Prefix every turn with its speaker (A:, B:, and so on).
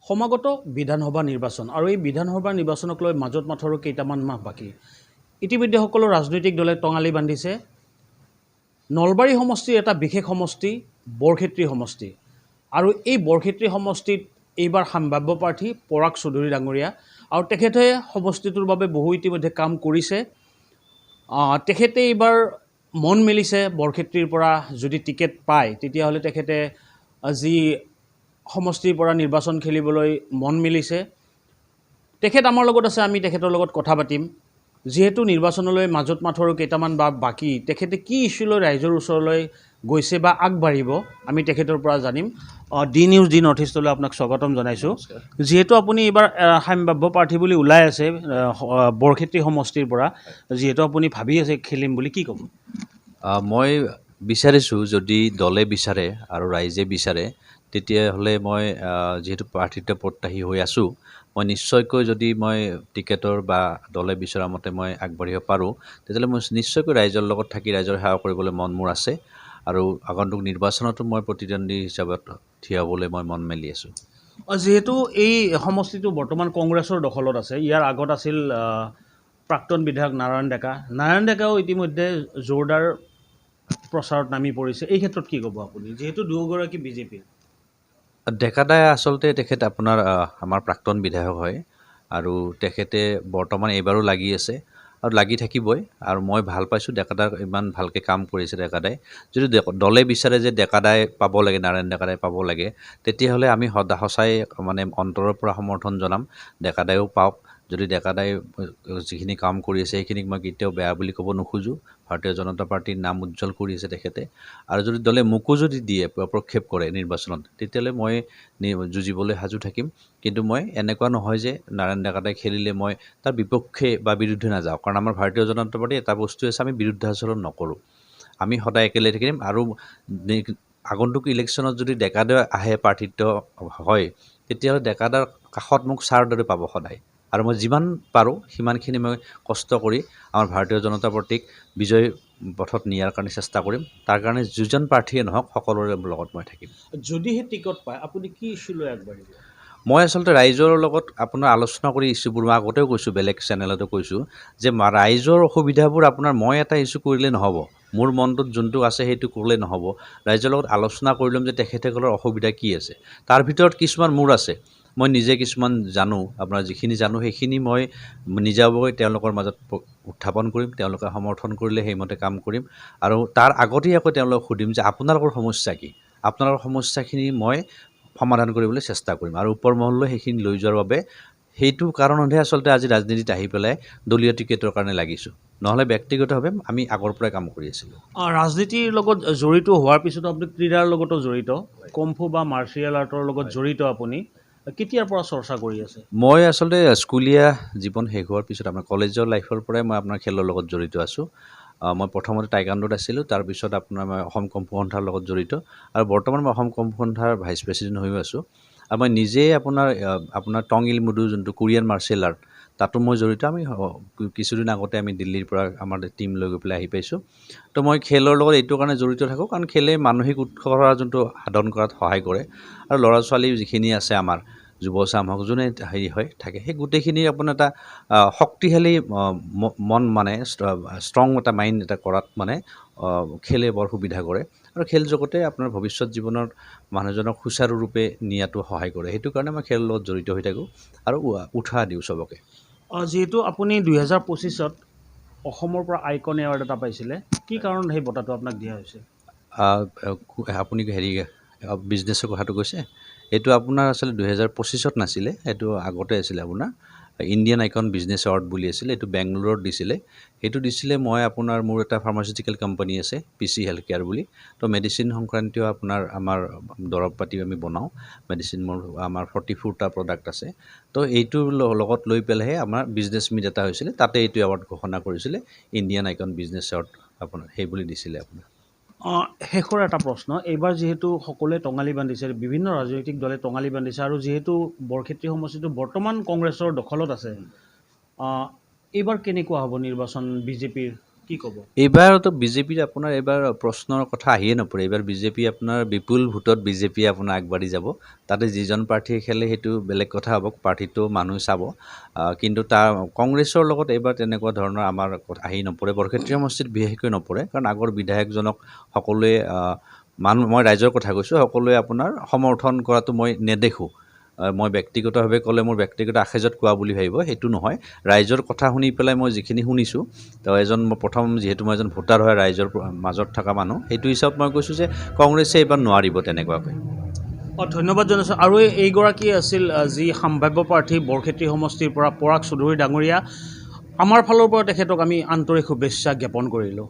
A: সমাগত বিধানসভা নিৰ্বাচন আৰু এই বিধানসভা নিৰ্বাচনক লৈ মাজত মাথৰ কেইটামান মাহ বাকী ইতিমধ্যে সকলো ৰাজনৈতিক দলে টঙালি বান্ধিছে নলবাৰী সমষ্টিৰ এটা বিশেষ সমষ্টি বৰক্ষেত্ৰী সমষ্টি আৰু এই বৰক্ষেত্ৰী সমষ্টিত এইবাৰ সম্ভাৱ্য প্ৰাৰ্থী পৰাগ চৌধুৰী ডাঙৰীয়া আৰু তেখেতে সমষ্টিটোৰ বাবে বহু ইতিমধ্যে কাম কৰিছে তেখেতে এইবাৰ মন মেলিছে বৰক্ষেত্ৰীৰ পৰা যদি টিকেট পায় তেতিয়াহ'লে তেখেতে যি সমষ্টিৰ পৰা নিৰ্বাচন খেলিবলৈ মন মেলিছে তেখেত আমাৰ লগত আছে আমি তেখেতৰ লগত কথা পাতিম যেহেতু নিৰ্বাচনলৈ মাজত মাথৰ কেইটামান বাকী তেখেতে কি ইস্যুলৈ ৰাইজৰ ওচৰলৈ গৈছে বা আগবাঢ়িব আমি তেখেতৰ পৰা জানিম ডি নিউজ ডি নৰ্থ ইষ্টলৈ আপোনাক স্বাগতম জনাইছোঁ যেহেতু আপুনি এইবাৰ সম্ভাৱ্য প্ৰাৰ্থী বুলি ওলাই আছে বৰক্ষেত্ৰী সমষ্টিৰ পৰা যেহেতু আপুনি ভাবি আছে খেলিম বুলি কি ক'ব
B: মই বিচাৰিছোঁ যদি দলে বিচাৰে আৰু ৰাইজে বিচাৰে তেতিয়াহ'লে মই যিহেতু প্ৰাৰ্থিত্ব প্ৰত্যাশী হৈ আছোঁ মই নিশ্চয়কৈ যদি মই টিকেটৰ বা দলে বিচৰা মতে মই আগবাঢ়িব পাৰোঁ তেতিয়াহ'লে মই নিশ্চয়কৈ ৰাইজৰ লগত থাকি ৰাইজৰ সেৱা কৰিবলৈ মন মোৰ আছে আৰু আগন্তুক নিৰ্বাচনতো মই প্ৰতিদ্বন্দ্বী হিচাপত থিয় হ'বলৈ মই মন মেলি আছোঁ
A: যেহেতু এই সমষ্টিটো বৰ্তমান কংগ্ৰেছৰ দখলত আছে ইয়াৰ আগত আছিল প্ৰাক্তন বিধায়ক নাৰায়ণ ডেকাও ইতিমধ্যে জোৰদাৰ প্ৰচাৰত নামি পৰিছে এই ক্ষেত্ৰত কি ক'ব আপুনি যেহেতু দুয়োগৰাকী বিজেপিৰ
B: ডেকাদাই আচলতে তেখেত আপোনাৰ আমাৰ প্ৰাক্তন বিধায়ক হয় আৰু তেখেতে বৰ্তমান এইবাৰো লাগি আছে আৰু লাগি থাকিবই আৰু মই ভাল পাইছোঁ ডেকাদাক ইমান ভালকৈ কাম কৰিছে ডেকাদাই যদি দলে বিচাৰে যে ডেকাদাই পাব লাগে নাৰায়ণ ডেকাদাই পাব লাগে তেতিয়াহ'লে আমি সঁচাই মানে অন্তৰৰ পৰা সমৰ্থন জনাম ডেকাদায়ো পাওক যদি ডেকাদাই যিখিনি কাম কৰি আছে সেইখিনিক মই কেতিয়াও বেয়া বুলি ক'ব নোখোজোঁ ভাৰতীয় জনতা পাৰ্টীৰ নাম উজ্জ্বল কৰি আছে তেখেতে আৰু যদি দলে মোকো যদি দিয়ে প্ৰক্ষেপ কৰে নিৰ্বাচনত তেতিয়াহ'লে মই যুঁজিবলৈ সাজু থাকিম কিন্তু মই এনেকুৱা নহয় যে নাৰায়ণ ডেকাদাই খেলিলে মই তাৰ বিপক্ষে বা বিৰুদ্ধে নাযাওঁ কাৰণ আমাৰ ভাৰতীয় জনতা পাৰ্টী এটা বস্তু আছে আমি বিৰুদ্ধাচৰণ নকৰোঁ আমি সদায় একেলগে থাকিম আৰু আগন্তুক ইলেকশ্যনত যদি ডেকাদাই আহে প্ৰাৰ্থিত্ব হয় তেতিয়াহ'লে ডেকাদাৰ কাষত মোক ছাৰ দৰে পাব সদায় আৰু মই যিমান পাৰোঁ সিমানখিনি মই কষ্ট কৰি আমাৰ ভাৰতীয় জনতা পাৰ্টীক বিজয় পথত নিয়াৰ কাৰণে চেষ্টা কৰিম তাৰ কাৰণে যিজন প্ৰাৰ্থীয়ে নহওক সকলোৰে লগত মই থাকিম
A: যদিহে টিকট পায় আপুনি কি ইস্যু লৈ আগবাঢ়িব
B: মই আচলতে ৰাইজৰ লগত আপোনাৰ আলোচনা কৰি ইছ্যুবোৰ মই আগতেও কৈছোঁ বেলেগ চেনেলতো কৈছোঁ যে ৰাইজৰ অসুবিধাবোৰ আপোনাৰ মই এটা ইছ্যু কৰিলে নহ'ব মোৰ মনটোত যোনটো আছে সেইটো কৰিলে নহ'ব ৰাইজৰ লগত আলোচনা কৰি ল'ম যে তেখেতসকলৰ অসুবিধা কি আছে তাৰ ভিতৰত কিছুমান মোৰ আছে মই নিজে কিছুমান জানো আপোনাৰ যিখিনি জানো সেইখিনি মই নিজাকৈ তেওঁলোকৰ মাজত উত্থাপন কৰিম তেওঁলোকে সমৰ্থন কৰিলে সেইমতে কাম কৰিম আৰু তাৰ আগতীয়াকৈ তেওঁলোকক সুধিম যে আপোনালোকৰ সমস্যা কি আপোনালোকৰ সমস্যাখিনি মই সমাধান কৰিবলৈ চেষ্টা কৰিম আৰু ওপৰ মহললৈ সেইখিনি লৈ যোৱাৰ বাবে সেইটো কাৰণতহে আচলতে আজি ৰাজনীতিত আহি পেলাই দলীয় টিকেটৰ কাৰণে লাগিছোঁ নহ'লে ব্যক্তিগতভাৱে আমি আগৰ পৰাই কাম কৰি আছিলোঁ
A: ৰাজনীতিৰ লগত জড়িত হোৱাৰ পিছতো আপুনি ক্ৰীড়াৰ লগতো জড়িত কম্ফু বা মাৰ্চিয়েল আৰ্টৰ লগত জড়িত আপুনি কেতিয়াৰ পৰা চৰ্চা কৰি আছে
B: মই আচলতে স্কুলীয়া জীৱন শেষ হোৱাৰ পিছত আপোনাৰ কলেজৰ লাইফৰ পৰাই মই আপোনাৰ খেলৰ লগত জড়িত আছোঁ মই প্ৰথমতে টাইকাণ্ডোত আছিলোঁ তাৰপিছত আপোনাৰ মই অসম কম্ফু সন্থাৰ লগত জড়িত আৰু বৰ্তমান মই অসম কম্ফু সন্থাৰ ভাইচ প্ৰেছিডেণ্ট হৈও আছোঁ আৰু মই নিজেই আপোনাৰ টং ইলমুডু যোনটো কোৰিয়ান মাৰ্চিয়েল আৰ্ট তাতো মই জড়িত আমি কিছুদিন আগতে আমি দিল্লীৰ পৰা আমাৰ টীম লৈ গৈ পেলাই আহি পাইছোঁ তো মই খেলৰ লগত এইটো কাৰণে জড়িত থাকোঁ কাৰণ খেলে মানসিক উৎকৰ্ষতা যোনটো সাধন কৰাত সহায় কৰে আৰু ল'ৰা ছোৱালী যিখিনি আছে আমাৰ যুৱচাম হওক যোনে হেৰি হয় থাকে সেই গোটেইখিনি আপোনাৰ এটা শক্তিশালী মন মানে ষ্ট্ৰং এটা মাইণ্ড এটা কৰাত মানে খেলে বৰ সুবিধা কৰে আৰু খেল জগতে আপোনাৰ ভৱিষ্যত জীৱনৰ মানুহজনক সুচাৰুৰূপে নিয়াটো সহায় কৰে সেইটো কাৰণে মই খেলৰ লগত জড়িত হৈ থাকোঁ আৰু উৎসাহ দিওঁ চবকে
A: যিহেতু আপুনি 2025ত অসমৰ পৰা আইকন এৱাৰ্ড এটা পাইছিলে কি কাৰণত সেই বঁটাটো আপোনাক দিয়া হৈছে
B: আপুনি হেৰি বিজনেছৰ কথাটো কৈছে এইটো আপোনাৰ আচলতে 2025ত নাছিলে এইটো আগতে আছিলে আপোনাৰ ইণ্ডিয়ান আইকন বিজনেছ এৱাৰ্ড বুলি আছিলে এইটো বেংগলোৰত দিছিলে সেইটো দিছিলে মই আপোনাৰ মোৰ এটা ফাৰ্মাচিউটিকেল কোম্পানী আছে PC হেল্থ কেয়াৰ বুলি তো মেডিচিন সংক্ৰান্তীয় আপোনাৰ আমাৰ দৰৱ পাতি আমি বনাওঁ মেডিচিন আমাৰ 44টা প্ৰডাক্ট আছে তো এইটোৰ লগত লৈ পেলাইহে আমাৰ বিজনেছ মিট এটা হৈছিলে তাতে এইটো এৱাৰ্ড ঘোষণা কৰিছিলে ইণ্ডিয়ান আইকন বিজনেছ এৱাৰ্ড আপোনাৰ সেই বুলি দিছিলে আপোনাৰ
A: শেষৰ এটা প্ৰশ্ন এইবাৰ যিহেতু সকলোৱে টঙালি বান্ধিছে বিভিন্ন ৰাজনৈতিক দলে টঙালি বান্ধিছে আৰু যিহেতু বৰক্ষেত্ৰী সমষ্টিটো বৰ্তমান কংগ্ৰেছৰ দখলত আছে এইবাৰ কেনেকুৱা হ'ব নিৰ্বাচন বিজেপিৰ কি ক'ব?
B: এইবাৰতো বিজেপিৰ আপোনাৰ এইবাৰ প্ৰশ্নৰ কথা আহিয়ে নপৰে। এইবাৰ বিজেপি আপোনাৰ বিপুল ভোটত বিজেপি আপোনাৰ আগবাঢ়ি যাব। তাতে যিজন প্ৰাৰ্থীয়ে খেলে সেইটো বেলেগ কথা হ'ব, পাৰ্টিটো মানুহে চাব। কিন্তু তাৰ কংগ্ৰেছৰ লগত এইবাৰ তেনেকুৱা ধৰণৰ আমাৰ আহি নপৰে, বৰক্ষেত্ৰী সমষ্টিত বিশেষকৈ নপৰে। কাৰণ আগৰ বিধায়কজনক সকলোৱে মই ৰাইজৰ কথা কৈছোঁ, সকলোৱে আপোনাৰ সমৰ্থন কৰাটো মই নেদেখোঁ। মই ব্যক্তিগতভাৱে ক'লে মোৰ ব্যক্তিগত আখেজত কোৱা বুলি ভাবিব, সেইটো নহয়। ৰাইজৰ কথা শুনি পেলাই মই যিখিনি শুনিছোঁ, তো প্ৰথম যিহেতু মই এজন ভোটাৰ হয়, ৰাইজৰ মাজত থকা মানুহ, সেইটো হিচাপত মই কৈছোঁ যে কংগ্ৰেছে এইবাৰ নোৱাৰিব তেনেকুৱাকৈ।
A: ধন্যবাদ জনাইছোঁ। আৰু এইগৰাকী আছিল যি সম্ভাৱ্য প্ৰাৰ্থী বৰক্ষেত্ৰী সমষ্টিৰ পৰা পৰাগ চৌধুৰী ডাঙৰীয়া। আমাৰ ফালৰ পৰা তেখেতক আমি আন্তৰিক শুভেচ্ছা জ্ঞাপন কৰিলোঁ।